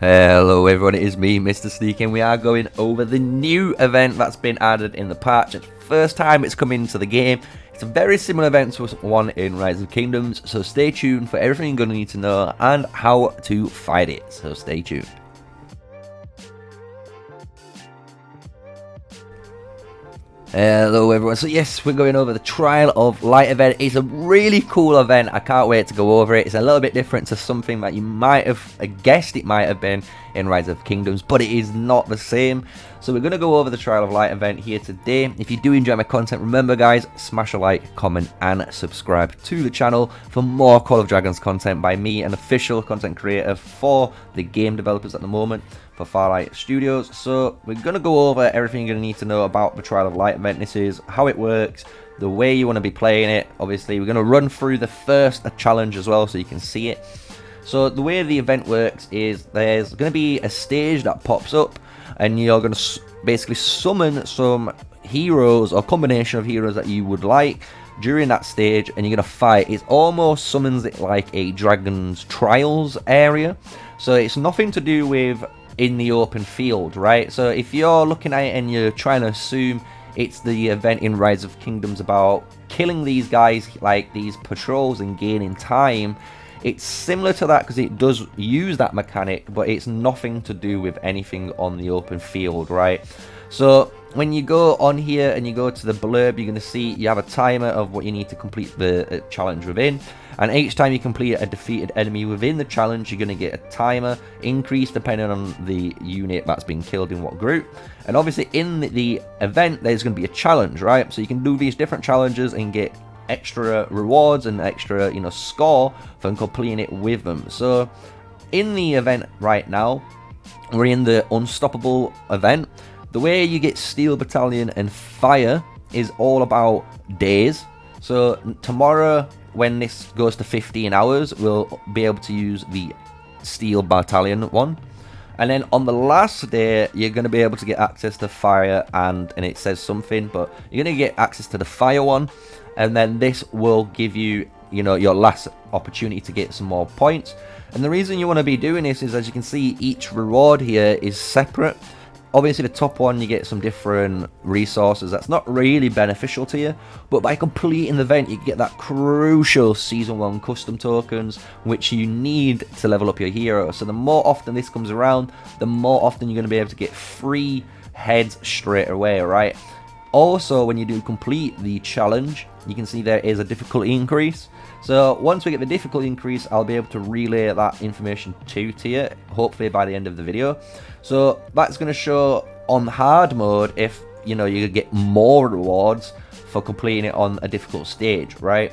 Hello everyone, it is me, MrSneakyy, and we are going over the new event that's been added in the patch. It's the first time it's come into the game. It's a very similar event to one in Rise of Kingdoms, so stay tuned for everything you're going to need to know and how to fight it, so stay tuned. Hello everyone, so yes, we're going over the Trial of Light event. It's a really cool event, I can't wait to go over it. It's a little bit different to something that you might have guessed it might have been in Rise of Kingdoms, but it is not the same. So we're going to go over the Trial of Light event here today. If you do enjoy my content, remember guys, smash a like, comment and subscribe to the channel for more Call of Dragons content by me, an official content creator for the game developers at the moment, for Farlight Studios. So we're going to go over everything you're going to need to know about the Trial of Light event. This is how it works, the way you want to be playing it. Obviously we're going to run through the first challenge as well so you can see it. So the way the event works is there's going to be a stage that pops up and you're going to basically summon some heroes or combination of heroes that you would like during that stage, and you're going to fight. It almost summons it like a Dragon's Trials area, so it's nothing to do with in the open field, right? So if you're looking at it and you're trying to assume it's the event in Rise of Kingdoms about killing these guys, like these patrols, and gaining time, it's similar to that because it does use that mechanic, but it's nothing to do with anything on the open field, right? So when you go on here and you go to the blurb, you're going to see you have a timer of what you need to complete the challenge within, and each time you complete a defeated enemy within the challenge, you're going to get a timer increase depending on the unit that's been killed in what group. And obviously in the event there's going to be a challenge, right? So you can do these different challenges and get extra rewards and extra, score from completing it with them. So in the event right now, we're in the Unstoppable event. The way you get Steel Battalion and Fire is all about days. So tomorrow, when this goes to 15 hours, we'll be able to use the Steel Battalion one. And then on the last day, you're going to be able to get access to Fire, and it says something, but you're going to get access to the Fire one. And then this will give you, your last opportunity to get some more points. And the reason you want to be doing this is, as you can see, each reward here is separate. Obviously the top one, you get some different resources that's not really beneficial to you, but by completing the event you get that crucial season 1 custom tokens which you need to level up your hero. So the more often this comes around, the more often you're going to be able to get free heads straight away, right? Also, when you do complete the challenge, you can see there is a difficulty increase. So once we get the difficulty increase, I'll be able to relay that information to you, hopefully by the end of the video. So that's going to show on hard mode if, you get more rewards for completing it on a difficult stage, right?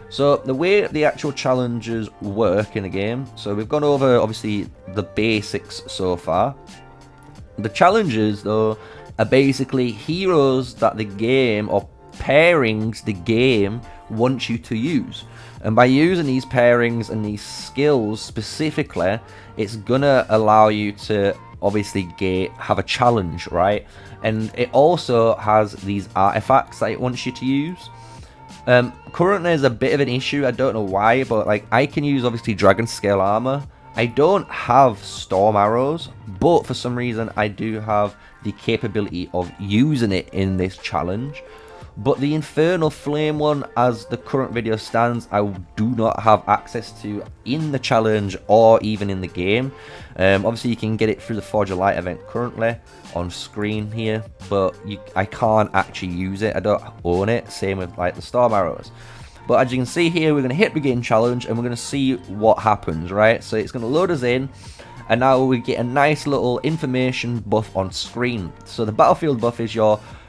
So the way the actual challenges work in the game, so we've gone over obviously the basics so far. The challenges though are basically heroes that the game, or pairings the game, wants you to use. And by using these pairings and these skills specifically, it's gonna allow you to obviously have a challenge, right? And it also has these artifacts that it wants you to use. Currently there's a bit of an issue, I don't know why, but like I can use obviously dragon scale armor. I don't have storm arrows, but for some reason I do have the capability of using it in this challenge. But the Infernal Flame one, as the current video stands, I do not have access to in the challenge or even in the game. Obviously you can get it through the Forge of Light event currently on screen here, but I can't actually use it, I don't own it, same with like the Storm Arrows. But as you can see here, we're going to hit begin challenge and we're going to see what happens, right? So it's going to load us in, and now we get a nice little information buff on screen. So the battlefield buff is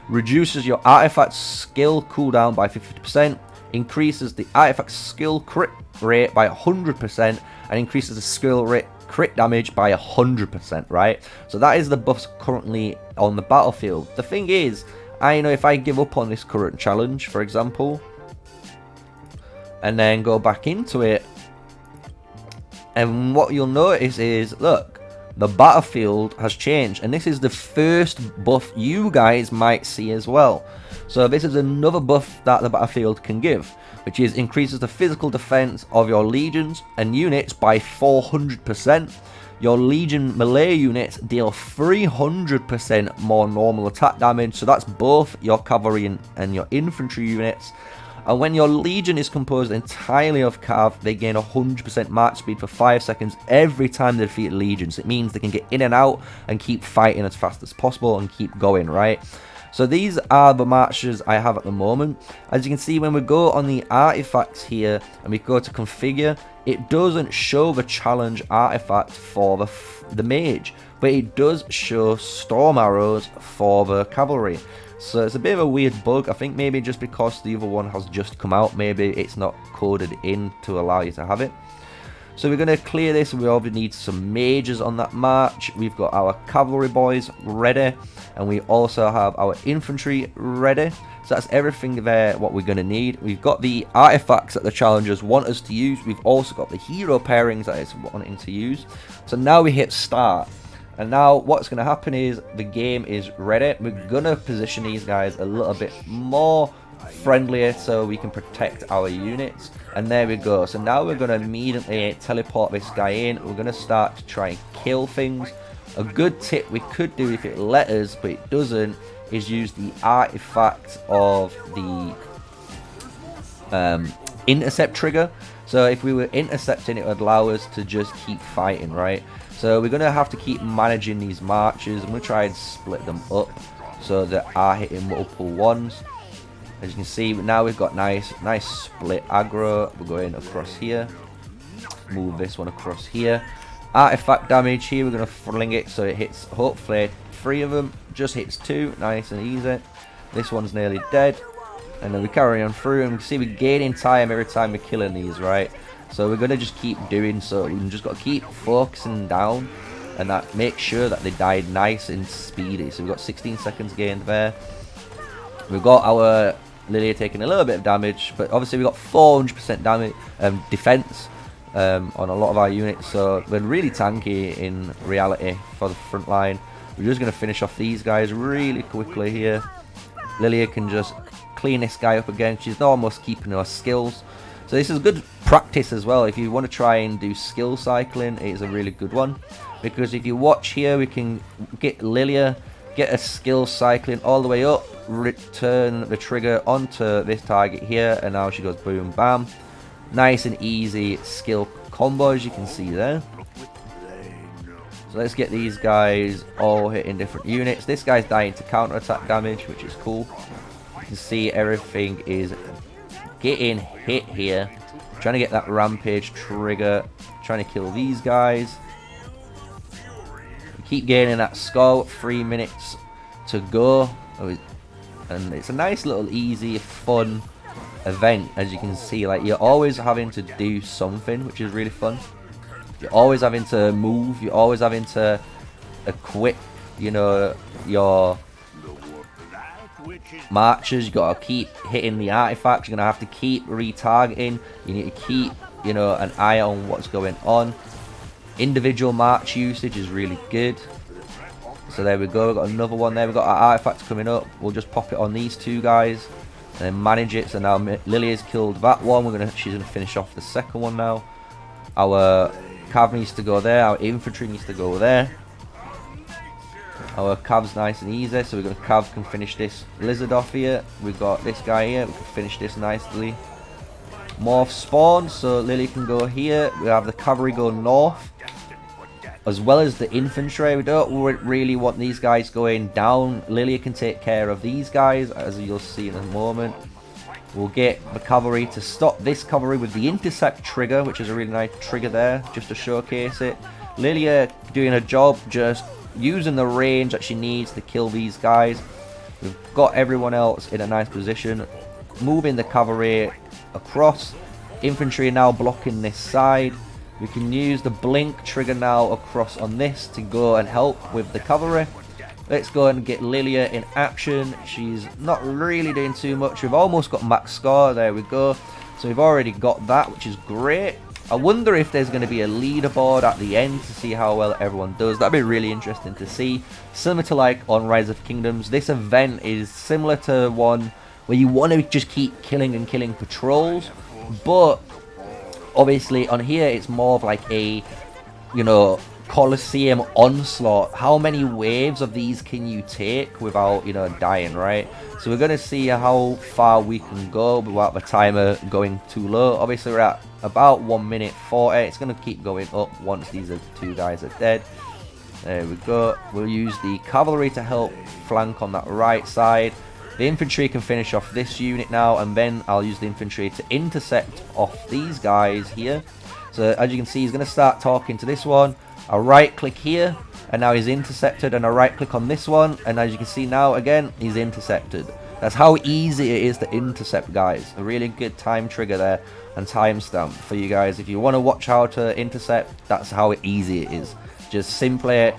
reduces your artifact skill cooldown by 50%, increases the artifact skill crit rate by 100%, and increases the skill rate crit damage by 100%, right? So that is the buffs currently on the battlefield. The thing is, I know if I give up on this current challenge, for example, and then go back into it, and what you'll notice is, look, the battlefield has changed, and this is the first buff you guys might see as well. So this is another buff that the battlefield can give, which is increases the physical defense of your legions and units by 400%. Your Legion melee units deal 300% more normal attack damage, so that's both your cavalry and your infantry units. And when your Legion is composed entirely of cav, they gain 100% march speed for 5 seconds every time they defeat legions. It means they can get in and out and keep fighting as fast as possible and keep going, right? So these are the marches I have at the moment. As you can see, when we go on the artifacts here and we go to configure, it doesn't show the challenge artifact for the mage, but it does show storm arrows for the cavalry. So it's a bit of a weird bug. I think maybe just because the other one has just come out, maybe it's not coded in to allow you to have it. So we're going to clear this. We already need some mages on that march. We've got our cavalry boys ready, and we also have our infantry ready. So that's everything there, what we're going to need. We've got the artifacts that the challengers want us to use. We've also got the hero pairings that it's wanting to use. So now we hit start. And now what's going to happen is the game is ready. We're going to position these guys a little bit more friendlier so we can protect our units. And there we go. So now we're going to immediately teleport this guy in. We're going to start to try and kill things. A good tip we could do if it let us, but it doesn't, is use the artifact of the intercept trigger. So if we were intercepting, it would allow us to just keep fighting, right? So we're going to have to keep managing these marches. I'm going to try and split them up so that are hitting multiple ones. As you can see, now we've got nice split aggro. We're going across here. Move this one across here. Artifact damage here, we're going to fling it so it hits, hopefully, 3 of them. Just hits 2, nice and easy. This one's nearly dead. And then we carry on through, and we can see we're gaining time every time we're killing these, right? So we're going to just keep doing so. We've just got to keep focusing down, and that make sure that they die nice and speedy. So we've got 16 seconds gained there. We've got our Lilia taking a little bit of damage, but obviously we've got 400% damage defense on a lot of our units, so we're really tanky in reality for the front line. We're just going to finish off these guys really quickly here. Lilia can just clean this guy up again. She's almost keeping her skills. So this is good practice as well. If you want to try and do skill cycling, it is a really good one. Because if you watch here, we can get Lilia, get a skill cycling all the way up, return the trigger onto this target here, and now she goes boom, bam. Nice and easy skill combo, as you can see there. So let's get these guys all hitting different units. This guy's dying to counter-attack damage, which is cool. You can see everything is getting hit here. Trying to get that rampage trigger. Trying to kill these guys. We keep gaining that score. 3 minutes to go. And it's a nice little easy, fun event, as you can see. Like, you're always having to do something, which is really fun. You're always having to move. You're always having to equip, you know, your marches. You gotta keep hitting the artifacts. You're gonna have to keep retargeting. You need to keep, you know, an eye on what's going on. Individual march usage is really good. So there we go. We've got another one there. We've got our artifacts coming up. We'll just pop it on these 2 guys and then manage it. So now Lilia's killed that one. She's gonna finish off the second one now. Our cav needs to go there. Our infantry needs to go there. Our cav's nice and easy, so we're going to cav can finish this lizard off here. We've got this guy here. We can finish this nicely. Morph spawn, so Lily can go here. We have the cavalry go north, as well as the infantry. We don't really want these guys going down. Lily can take care of these guys, as you'll see in a moment. We'll get the cavalry to stop this cavalry with the intercept trigger, which is a really nice trigger there, just to showcase it. Lilia doing her job, just using the range that she needs to kill these guys. We've got everyone else in a nice position. Moving the cavalry across. Infantry now blocking this side. We can use the blink trigger now across on this to go and help with the cavalry. Let's go and get Lilia in action. She's not really doing too much. We've almost got max score. There we go. So we've already got that, which is great. I wonder if there's going to be a leaderboard at the end to see how well everyone does. That'd be really interesting to see. Similar to like on Rise of Kingdoms, this event is similar to one where you want to just keep killing and killing patrols. But obviously on here it's more of like a, you know, Colosseum Onslaught. How many waves of these can you take without, you know, dying, right? So we're going to see how far we can go without the timer going too low. Obviously, we're at about 1 minute 40. It's going to keep going up once these two guys are dead. There we go. We'll use the cavalry to help flank on that right side. The infantry can finish off this unit now, and then I'll use the infantry to intercept off these guys here. So as you can see, he's going to start talking to this one. I'll right click here, and now he's intercepted, and I right click on this one, and as you can see now, again, he's intercepted. That's how easy it is to intercept, guys. A really good time trigger there and timestamp for you guys. If you want to watch how to intercept, that's how easy it is. Just simply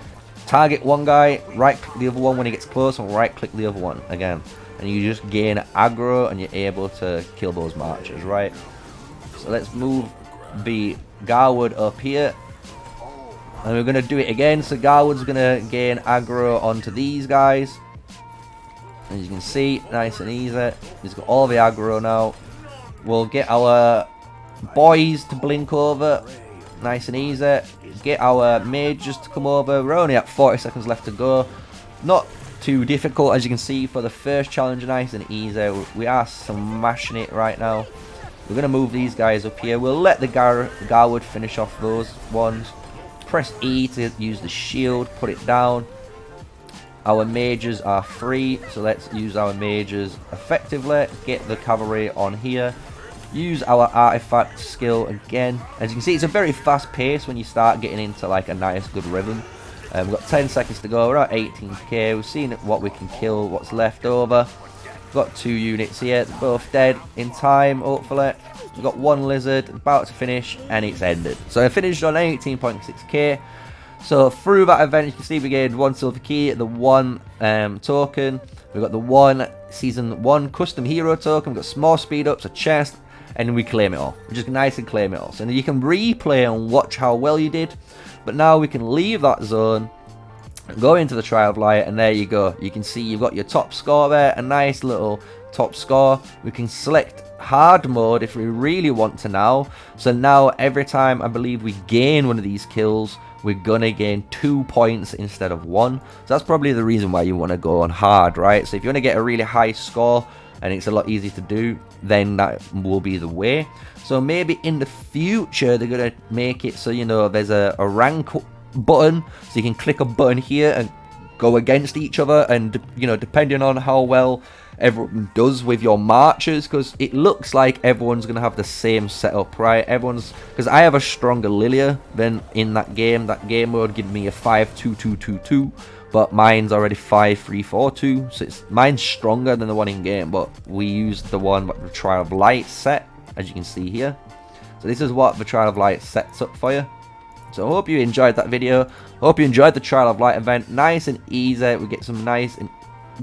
target one guy, right click the other one when he gets close, and right click the other one again. And you just gain aggro, and you're able to kill those marchers, right? So let's move the Garwood up here. And we're going to do it again. So Garwood's going to gain aggro onto these guys. As you can see, nice and easy. He's got all the aggro now. We'll get our boys to blink over. Nice and easy. Get our mages to come over. We're only at 40 seconds left to go. Not too difficult, as you can see, for the first challenge. Nice and easy. We are smashing it right now. We're going to move these guys up here. We'll let the Garwood finish off those ones. Press E to use the shield, put it down. Our mages are free, so let's use our mages effectively. Get the cavalry on here. Use our artifact skill again. As you can see, it's a very fast pace when you start getting into like a nice good rhythm. We've got 10 seconds to go. We're at 18k. We've seen what we can kill, what's left over. We've got 2 units here, both dead in time, hopefully. We've got 1 lizard about to finish, and it's ended. So I finished on 18.6k. So through that event, you can see we gained 1 silver key, the 1 token. We've got the 1 season 1 custom hero token. We've got small speed ups, a chest, and we claim it all. We just nice and claim it all. So you can replay and watch how well you did. But now we can leave that zone, go into the Trial of Light, and there you go. You can see you've got your top score there, a nice little top score. We can select hard mode if we really want to now. So now every time I believe we gain one of these kills, we're gonna gain 2 points instead of 1. So that's probably the reason why you want to go on hard, right? So if you want to get a really high score and it's a lot easier to do, then that will be the way. So maybe in the future they're gonna make it so, you know, there's a rank button, so you can click a button here and go against each other, and you know, depending on how well everyone does with your marchers, because it looks like everyone's gonna have the same setup, right? Because I have a stronger Lilia than in that game. That game mode give me a 5-2-2-2-2, but mine's already 5-3-4-2, so mine's stronger than the one in game. But we used the one the Trial of Light set, as you can see here. So this is what the Trial of Light sets up for you. So I hope you enjoyed that video. Hope you enjoyed the Trial of Light event. Nice and easy. We get some nice and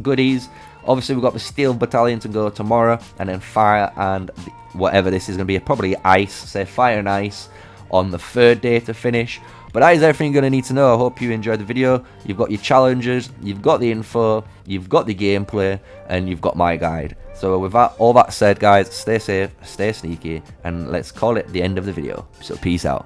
goodies. Obviously, we've got the Steel Battalion to go tomorrow, and then Fire and whatever this is going to be, probably Ice, say Fire and Ice on the 3rd day to finish. But that is everything you're going to need to know. I hope you enjoyed the video. You've got your challenges, you've got the info, you've got the gameplay, and you've got my guide. So with that, all that said, guys, stay safe, stay sneaky, and let's call it the end of the video. So peace out.